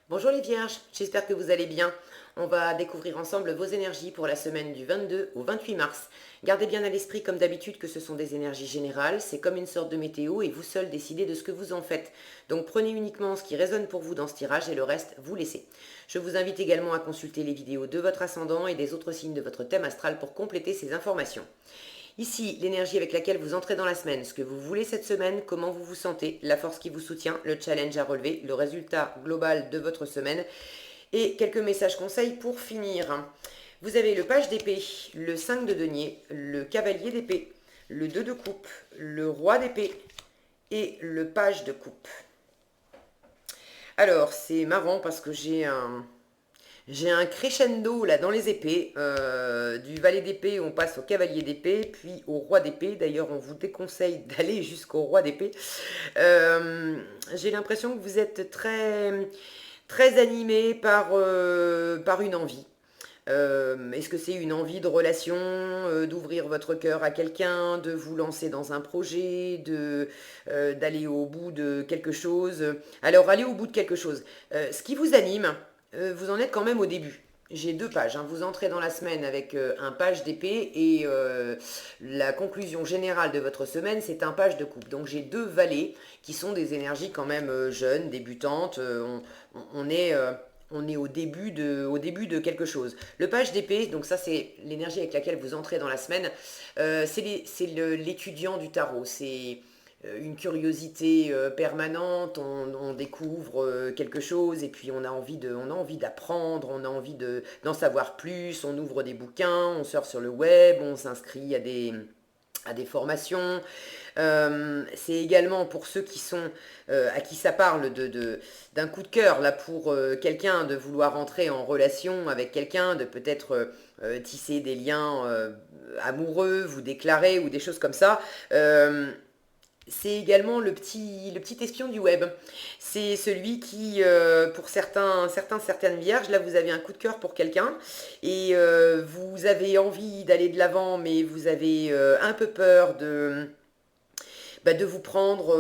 Bonjour les vierges, j'espère que vous allez bien. On va découvrir ensemble vos énergies pour la semaine du 22 au 28 mars. Gardez bien à l'esprit comme d'habitude que ce sont des énergies générales, c'est comme une sorte de météo et vous seul décidez de ce que vous en faites. Donc prenez uniquement ce qui résonne pour vous dans ce tirage et le reste vous laissez. Je vous invite également à consulter les vidéos de votre ascendant et des autres signes de votre thème astral pour compléter ces informations. Ici, l'énergie avec laquelle vous entrez dans la semaine, ce que vous voulez cette semaine, comment vous vous sentez, la force qui vous soutient, le challenge à relever, le résultat global de votre semaine et quelques messages conseils pour finir. Vous avez le page d'épée, le 5 de denier, le cavalier d'épée, le 2 de coupe, le roi d'épée et le page de coupe. Alors, c'est marrant parce que j'ai un crescendo là dans les épées. Du valet d'épée, on passe au cavalier d'épée, puis au roi d'épée. D'ailleurs, on vous déconseille d'aller jusqu'au roi d'épée. J'ai l'impression que vous êtes très animé par une envie. Est-ce que c'est une envie de relation, d'ouvrir votre cœur à quelqu'un, de vous lancer dans un projet, d'aller au bout de quelque chose? Alors, aller au bout de quelque chose. Ce qui vous anime, vous en êtes quand même au début. J'ai deux pages, hein. Vous entrez dans la semaine avec un page d'épée et la conclusion générale de votre semaine, c'est un page de coupe. Donc j'ai deux valets qui sont des énergies quand même jeunes, débutantes. On est, on est au début de quelque chose. Le page d'épée, donc ça c'est l'énergie avec laquelle vous entrez dans la semaine, c'est l'étudiant du tarot. C'est une curiosité permanente, on découvre quelque chose et puis on a envie d'apprendre, on a envie d'en savoir plus, on ouvre des bouquins, on surfe sur le web, on s'inscrit à des formations. C'est également pour ceux qui sont à qui ça parle d'un coup de cœur là pour quelqu'un, de vouloir entrer en relation avec quelqu'un, de peut-être tisser des liens amoureux, vous déclarer ou des choses comme ça. C'est également le petit espion du web. C'est celui qui, pour certaines vierges, là vous avez un coup de cœur pour quelqu'un et vous avez envie d'aller de l'avant, mais vous avez un peu peur de vous prendre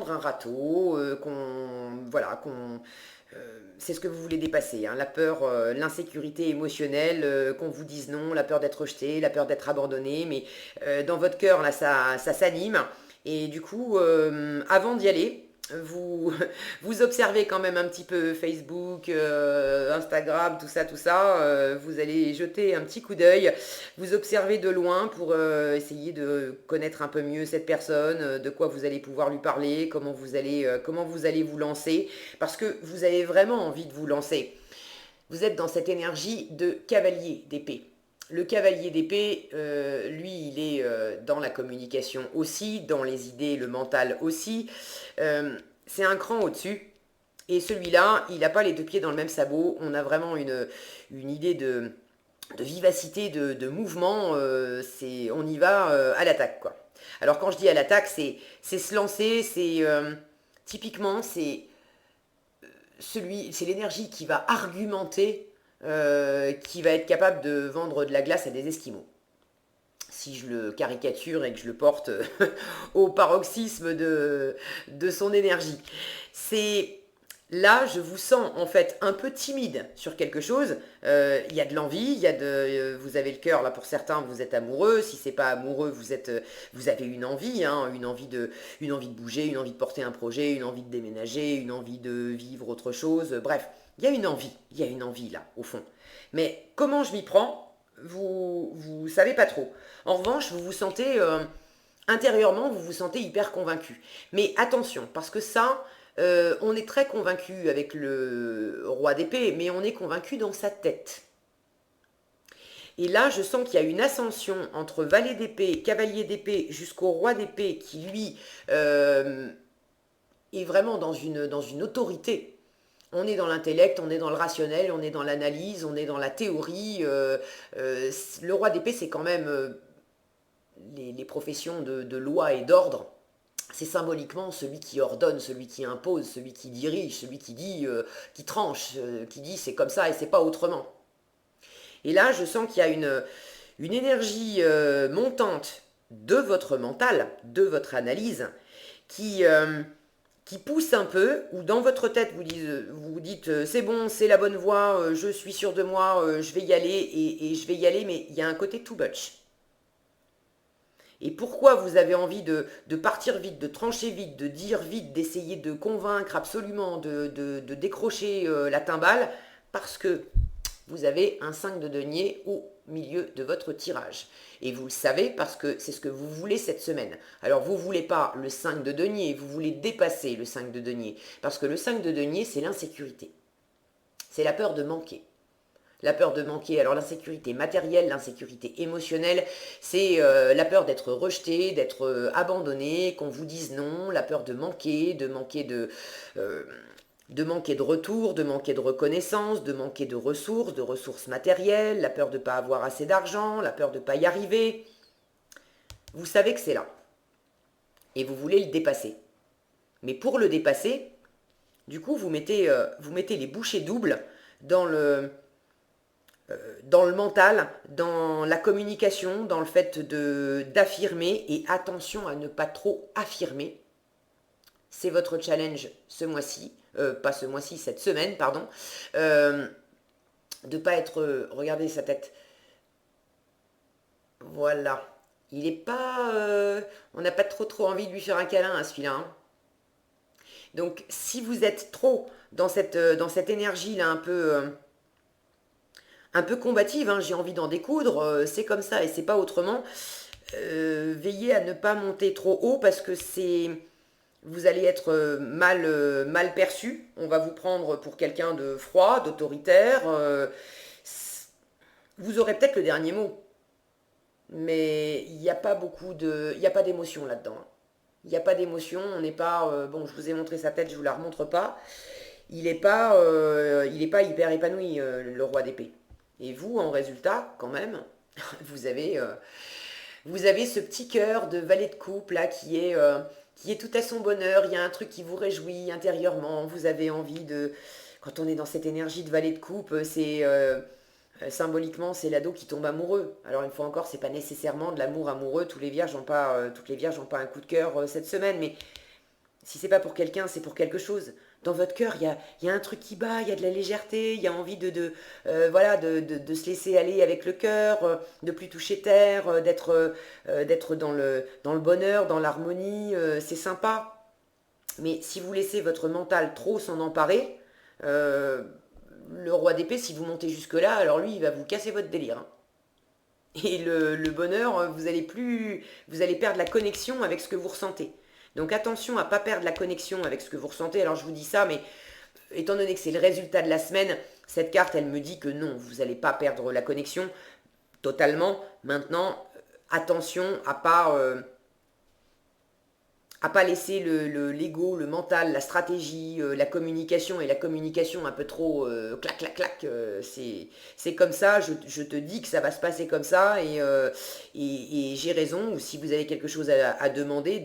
un râteau, c'est ce que vous voulez dépasser, hein, la peur, l'insécurité émotionnelle, qu'on vous dise non, la peur d'être rejeté, la peur d'être abandonné, mais dans votre cœur, là, ça s'anime. Et du coup, avant d'y aller, vous, vous observez quand même un petit peu Facebook, Instagram, tout ça. Vous allez jeter un petit coup d'œil. Vous observez de loin pour essayer de connaître un peu mieux cette personne, de quoi vous allez pouvoir lui parler, comment vous allez vous lancer, parce que vous avez vraiment envie de vous lancer. Vous êtes dans cette énergie de cavalier d'épée. Le cavalier d'épée, lui, il est dans la communication aussi, dans les idées, le mental aussi. C'est un cran au-dessus. Et celui-là, il n'a pas les deux pieds dans le même sabot. On a vraiment une idée de vivacité, de mouvement. On y va à l'attaque, quoi. Alors quand je dis à l'attaque, c'est se lancer, typiquement, c'est l'énergie qui va argumenter, qui va être capable de vendre de la glace à des Esquimaux. Si je le caricature et que je le porte au paroxysme de son énergie. C'est là, je vous sens en fait un peu timide sur quelque chose. Il y a de l'envie, vous avez le cœur là pour certains, vous êtes amoureux. Si c'est pas amoureux, vous avez une envie, hein, une envie de bouger, une envie de porter un projet, une envie de déménager, une envie de vivre autre chose. Bref, il y a une envie là au fond. Mais comment je m'y prends? Vous savez pas trop. En revanche, vous vous sentez intérieurement, vous vous sentez hyper convaincu. Mais attention, parce que ça, on est très convaincu avec le roi d'épée, mais on est convaincu dans sa tête. Et là, je sens qu'il y a une ascension entre valet d'épée, cavalier d'épée, jusqu'au roi d'épée, qui lui est vraiment dans une autorité. On est dans l'intellect, on est dans le rationnel, on est dans l'analyse, on est dans la théorie. Le roi d'épée, c'est quand même les professions de loi et d'ordre. C'est symboliquement celui qui ordonne, celui qui impose, celui qui dirige, celui qui dit, qui tranche, qui dit c'est comme ça et c'est pas autrement. Et là, je sens qu'il y a une énergie montante de votre mental, de votre analyse, qui, qui pousse un peu, ou dans votre tête vous dites c'est bon, c'est la bonne voie, je suis sûr de moi, je vais y aller et je vais y aller, mais il y a un côté too much. Et pourquoi vous avez envie de partir vite, de trancher vite, de dire vite, d'essayer de convaincre absolument, de décrocher la timbale? Parce que vous avez un 5 de denier au milieu de votre tirage. Et vous le savez parce que c'est ce que vous voulez cette semaine. Alors vous ne voulez pas le 5 de denier, vous voulez dépasser le 5 de denier. Parce que le 5 de denier, c'est l'insécurité. C'est la peur de manquer. La peur de manquer, alors l'insécurité matérielle, l'insécurité émotionnelle, c'est la peur d'être rejeté, d'être abandonné, qu'on vous dise non, la peur de manquer de retour, de manquer de reconnaissance, de manquer de ressources matérielles, la peur de ne pas avoir assez d'argent, la peur de ne pas y arriver. Vous savez que c'est là. Et vous voulez le dépasser. Mais pour le dépasser, du coup, vous mettez les bouchées doubles dans le mental, dans la communication, dans le fait d'affirmer, et attention à ne pas trop affirmer. C'est votre challenge ce mois-ci, pas ce mois-ci, cette semaine, pardon. De pas être, regardez sa tête. Voilà. Il est pas, on n'a pas trop envie de lui faire un câlin à celui-là. Hein. Donc si vous êtes trop dans cette énergie-là un peu combative, hein, j'ai envie d'en découdre, c'est comme ça et c'est pas autrement. Veillez à ne pas monter trop haut parce que vous allez être mal perçu. On va vous prendre pour quelqu'un de froid, d'autoritaire. Vous aurez peut-être le dernier mot, mais il n'y a pas d'émotion là-dedans. Hein. Il n'y a pas d'émotion. On n'est pas. Bon, je vous ai montré sa tête, je vous la remontre pas. Il n'est pas hyper épanoui, le roi d'épée. Et vous, en résultat, quand même, vous avez ce petit cœur de valet de coupe là qui est tout à son bonheur. Il y a un truc qui vous réjouit intérieurement. Vous avez envie de... Quand on est dans cette énergie de valet de coupe, c'est symboliquement c'est l'ado qui tombe amoureux. Alors une fois encore, c'est pas nécessairement de l'amour amoureux. Toutes les vierges n'ont pas un coup de cœur cette semaine, mais si c'est pas pour quelqu'un, c'est pour quelque chose. Dans votre cœur, il y a un truc qui bat, il y a de la légèreté, il y a envie voilà, de se laisser aller avec le cœur, de plus toucher terre, d'être dans le bonheur, dans l'harmonie, c'est sympa. Mais si vous laissez votre mental trop s'en emparer, le roi d'épée, si vous montez jusque-là, alors lui, il va vous casser votre délire. Hein. Et le bonheur, vous allez perdre la connexion avec ce que vous ressentez. Donc attention à ne pas perdre la connexion avec ce que vous ressentez. Alors je vous dis ça, mais étant donné que c'est le résultat de la semaine, cette carte, elle me dit que non, vous n'allez pas perdre la connexion totalement. Maintenant, attention à pas laisser l'ego, le mental, la stratégie, la communication, et la communication un peu trop clac, clac, clac, c'est comme ça, je te dis que ça va se passer comme ça, et j'ai raison, ou si vous avez quelque chose à demander,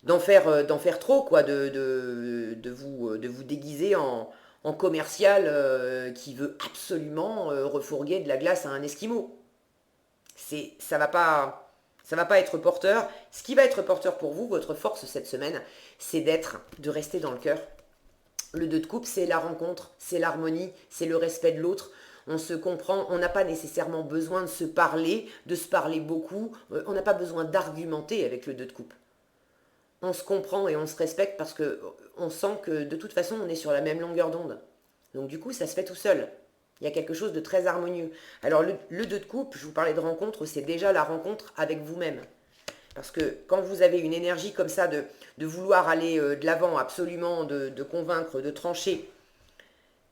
d'en faire trop, quoi, de vous déguiser en commercial qui veut absolument refourguer de la glace à un esquimau. Ça va pas être porteur. Ce qui va être porteur pour vous, votre force cette semaine, c'est de rester dans le cœur. Le 2 de coupe, c'est la rencontre, c'est l'harmonie, c'est le respect de l'autre. On se comprend, on n'a pas nécessairement besoin de se parler beaucoup. On n'a pas besoin d'argumenter avec le 2 de coupe. On se comprend et on se respecte parce que on sent que de toute façon on est sur la même longueur d'onde. Donc du coup ça se fait tout seul. Il y a quelque chose de très harmonieux. Alors le 2 de coupe, je vous parlais de rencontre, c'est déjà la rencontre avec vous-même. Parce que quand vous avez une énergie comme ça de vouloir aller de l'avant absolument, de convaincre, de trancher,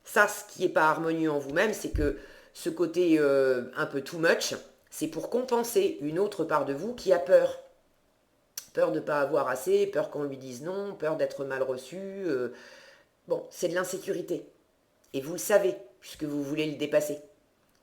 ça ce qui n'est pas harmonieux en vous-même, c'est que ce côté un peu too much, c'est pour compenser une autre part de vous qui a peur. Peur de ne pas avoir assez, peur qu'on lui dise non, peur d'être mal reçu. Bon, c'est de l'insécurité. Et vous le savez, puisque vous voulez le dépasser.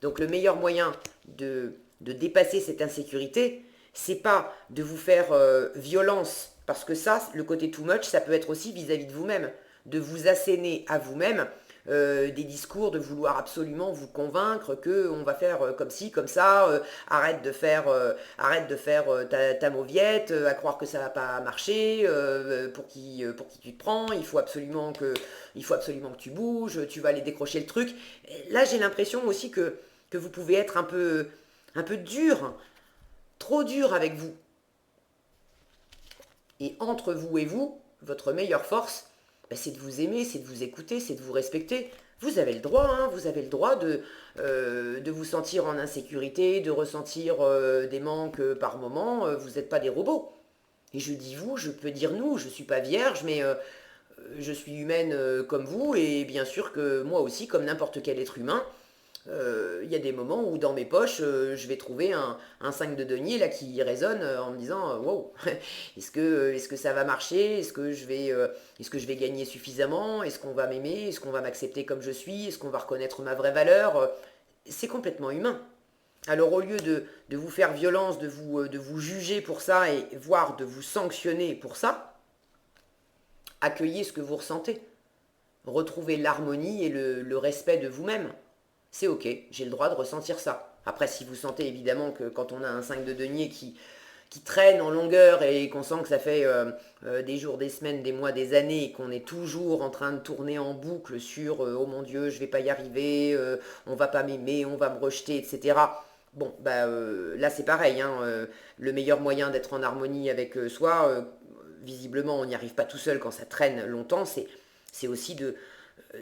Donc le meilleur moyen de dépasser cette insécurité, c'est pas de vous faire violence, parce que ça, le côté too much, ça peut être aussi vis-à-vis de vous-même, de vous asséner à vous-même des discours, de vouloir absolument vous convaincre que on va faire comme ci, comme ça, arrête de faire ta mauviette, à croire que ça va pas marcher, pour qui tu te prends, il faut absolument que tu bouges, tu vas aller décrocher le truc. Et là, j'ai l'impression aussi que vous pouvez être un peu dur, trop dur avec vous. Et entre vous et vous, votre meilleure force, ben, c'est de vous aimer, c'est de vous écouter, c'est de vous respecter. Vous avez le droit, hein, vous avez le droit de vous sentir en insécurité, de ressentir des manques par moment. Vous n'êtes pas des robots. Et je dis vous, je peux dire nous, je ne suis pas vierge, mais je suis humaine comme vous, et bien sûr que moi aussi, comme n'importe quel être humain, il y a des moments où dans mes poches, je vais trouver un 5 de denier là qui résonne en me disant wow, est-ce que ça va marcher? Est-ce que je vais gagner suffisamment? Est-ce qu'on va m'aimer? Est-ce qu'on va m'accepter comme je suis? Est-ce qu'on va reconnaître ma vraie valeur? C'est complètement humain. Alors au lieu de vous faire violence, de vous juger pour ça et voire de vous sanctionner pour ça, accueillez ce que vous ressentez. Retrouvez l'harmonie et le respect de vous-même. C'est ok, j'ai le droit de ressentir ça. Après, si vous sentez évidemment que quand on a un 5 de denier qui traîne en longueur et qu'on sent que ça fait des jours, des semaines, des mois, des années et qu'on est toujours en train de tourner en boucle sur oh mon Dieu, je vais pas y arriver, on va pas m'aimer, on va me rejeter, etc. Bon, bah là c'est pareil, hein, le meilleur moyen d'être en harmonie avec soi, visiblement on n'y arrive pas tout seul quand ça traîne longtemps, c'est aussi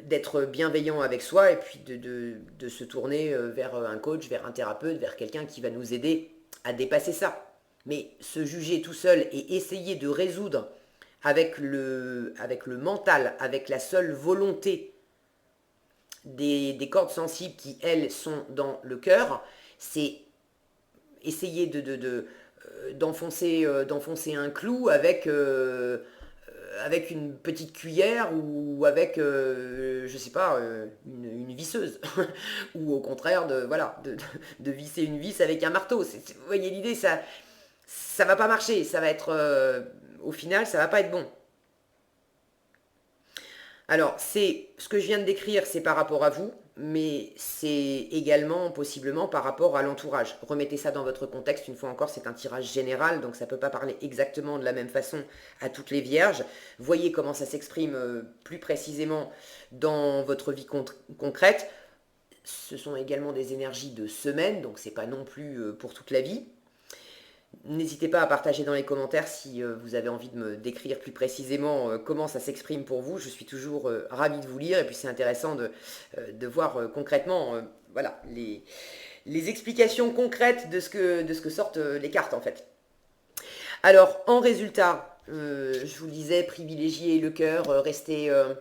d'être bienveillant avec soi et puis de se tourner vers un coach, vers un thérapeute, vers quelqu'un qui va nous aider à dépasser ça. Mais se juger tout seul et essayer de résoudre avec avec le mental, avec la seule volonté des cordes sensibles qui, elles, sont dans le cœur, c'est essayer d'enfoncer un clou avec une petite cuillère ou avec, je sais pas, une visseuse. Ou au contraire, de visser une vis avec un marteau. Vous voyez l'idée, ça va pas marcher. Ça va être, au final, ça va pas être bon. Alors, ce que je viens de décrire, c'est par rapport à vous, mais c'est également possiblement par rapport à l'entourage. Remettez ça dans votre contexte, une fois encore, c'est un tirage général, donc ça ne peut pas parler exactement de la même façon à toutes les vierges. Voyez comment ça s'exprime plus précisément dans votre vie concrète. Ce sont également des énergies de semaine, donc c'est pas non plus pour toute la vie. N'hésitez pas à partager dans les commentaires si vous avez envie de me décrire plus précisément comment ça s'exprime pour vous. Je suis toujours ravie de vous lire et puis c'est intéressant de voir concrètement voilà, les explications concrètes de ce que sortent les cartes en fait. Alors en résultat, je vous le disais, privilégiez le cœur,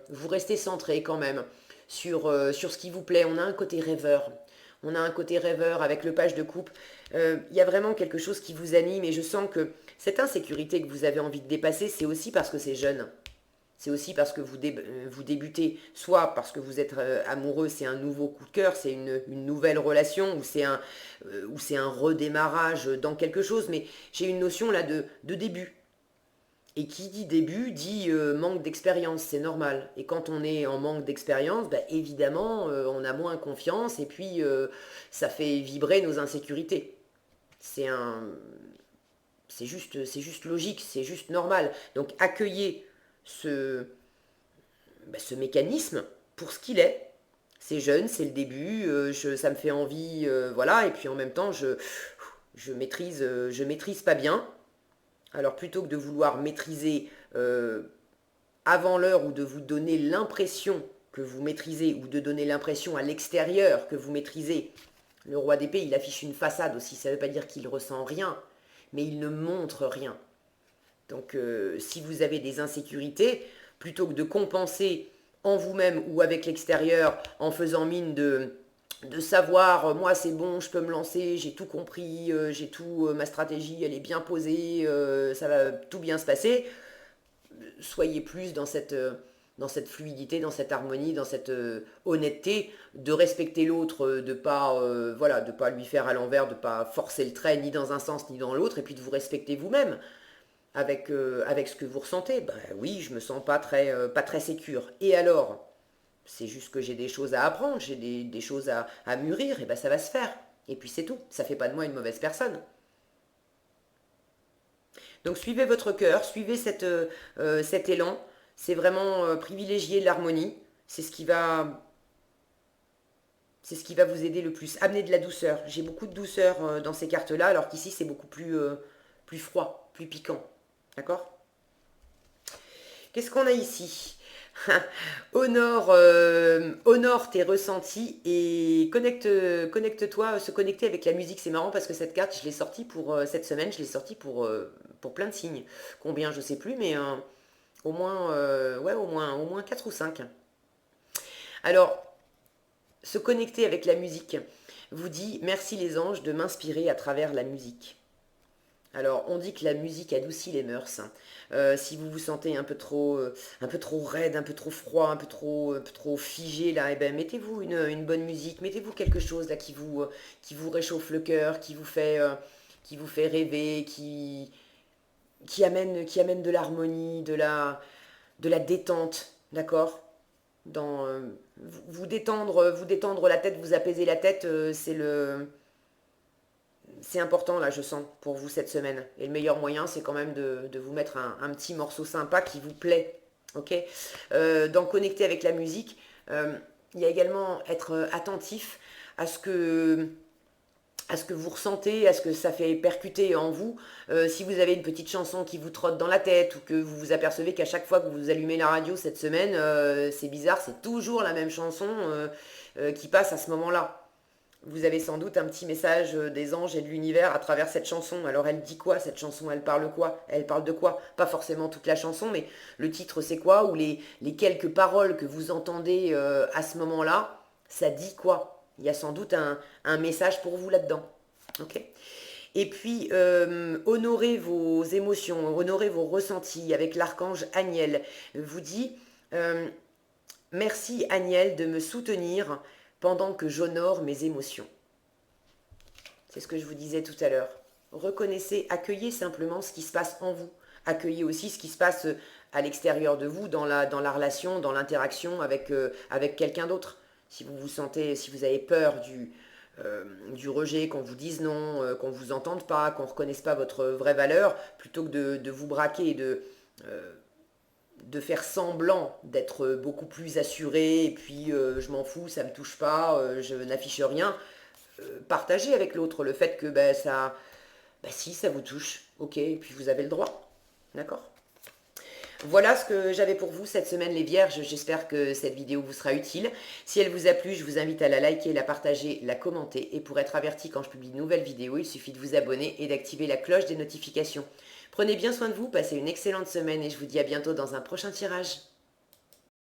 vous restez centré quand même sur ce qui vous plaît. On a un côté rêveur. On a un côté rêveur avec le page de coupe. Il y a vraiment quelque chose qui vous anime et je sens que cette insécurité que vous avez envie de dépasser, c'est aussi parce que c'est jeune. C'est aussi parce que vous débutez, soit parce que vous êtes amoureux, c'est un nouveau coup de cœur, c'est une nouvelle relation, ou c'est un redémarrage dans quelque chose. Mais j'ai une notion là de début. Et qui dit début dit manque d'expérience, c'est normal. Et quand on est en manque d'expérience, bah, évidemment, on a moins confiance et puis ça fait vibrer nos insécurités. C'est un, c'est juste logique, c'est juste normal. Donc accueillez ce mécanisme pour ce qu'il est. C'est jeune, c'est le début, ça me fait envie, voilà. Et puis en même temps, je maîtrise pas bien. Alors plutôt que de vouloir maîtriser avant l'heure ou de vous donner l'impression que vous maîtrisez ou de donner l'impression à l'extérieur que vous maîtrisez, le roi d'épée, il affiche une façade aussi. Ça ne veut pas dire qu'il ressent rien, mais il ne montre rien. Donc si vous avez des insécurités, plutôt que de compenser en vous-même ou avec l'extérieur en faisant mine de savoir, moi c'est bon, je peux me lancer, j'ai tout compris, j'ai tout, ma stratégie elle est bien posée, ça va tout bien se passer. Soyez plus dans cette fluidité, dans cette harmonie, dans cette honnêteté, de respecter l'autre, voilà, de pas lui faire à l'envers, de pas forcer le trait ni dans un sens ni dans l'autre, et puis de vous respecter vous-même avec ce que vous ressentez. Ben oui, je me sens pas très sécure. Et alors, C'est juste que j'ai des choses à apprendre, j'ai des choses à mûrir, et ben ça va se faire. Et puis c'est tout. Ça fait pas de moi une mauvaise personne. Donc suivez votre cœur, suivez cet élan. C'est vraiment privilégier l'harmonie. C'est ce qui va vous aider le plus. Amener de la douceur. J'ai beaucoup de douceur dans ces cartes-là, alors qu'ici c'est beaucoup plus froid, plus piquant. D'accord? Qu'est-ce qu'on a ici? Honore tes ressentis et connecte-toi, se connecter avec la musique. C'est marrant parce que cette carte, je l'ai sortie pour cette semaine, je l'ai sortie pour plein de signes. Combien, je sais plus, mais au moins, ouais, au moins 4 ou 5. Alors, se connecter avec la musique vous dit merci les anges de m'inspirer à travers la musique. Alors, on dit que la musique adoucit les mœurs. Si vous vous sentez un peu trop raide, un peu trop froid, un peu trop figé, là, eh ben, mettez-vous une bonne musique, mettez-vous quelque chose là qui vous réchauffe le cœur, qui vous fait rêver, qui amène de l'harmonie, de la détente, d'accord? Vous détendre la tête, vous apaiser la tête, c'est important, là, je sens, pour vous cette semaine. Et le meilleur moyen, c'est quand même de vous mettre un petit morceau sympa qui vous plaît. Ok. D'en connecter avec la musique. Il y a également être attentif à à ce que vous ressentez, à ce que ça fait percuter en vous. Si vous avez une petite chanson qui vous trotte dans la tête ou que vous vous apercevez qu'à chaque fois que vous allumez la radio cette semaine, c'est bizarre, c'est toujours la même chanson qui passe à ce moment-là. Vous avez sans doute un petit message des anges et de l'univers à travers cette chanson. Alors elle dit quoi cette chanson? Elle parle quoi? Elle parle de quoi? Pas forcément toute la chanson, mais le titre c'est quoi? Ou les quelques paroles que vous entendez à ce moment-là, ça dit quoi? Il y a sans doute un message pour vous là-dedans. Ok. Et puis, honorez vos émotions, honorez vos ressentis avec l'archange Aniel. Vous dit, merci Aniel de me soutenir pendant que j'honore mes émotions. C'est ce que je vous disais tout à l'heure. Reconnaissez, accueillez simplement ce qui se passe en vous. Accueillez aussi ce qui se passe à l'extérieur de vous, dans la relation, dans l'interaction avec quelqu'un d'autre. Si vous vous sentez, si vous avez peur du rejet, qu'on vous dise non, qu'on ne vous entende pas, qu'on ne reconnaisse pas votre vraie valeur, plutôt que de vous braquer et de faire semblant d'être beaucoup plus assuré, et puis je m'en fous, ça ne me touche pas, je n'affiche rien, partagez avec l'autre le fait que si, ça vous touche, ok, et puis vous avez le droit, d'accord? Voilà ce que j'avais pour vous cette semaine les Vierges, j'espère que cette vidéo vous sera utile. Si elle vous a plu, je vous invite à la liker, la partager, la commenter. Et pour être averti quand je publie de nouvelles vidéos, il suffit de vous abonner et d'activer la cloche des notifications. Prenez bien soin de vous, passez une excellente semaine et je vous dis à bientôt dans un prochain tirage.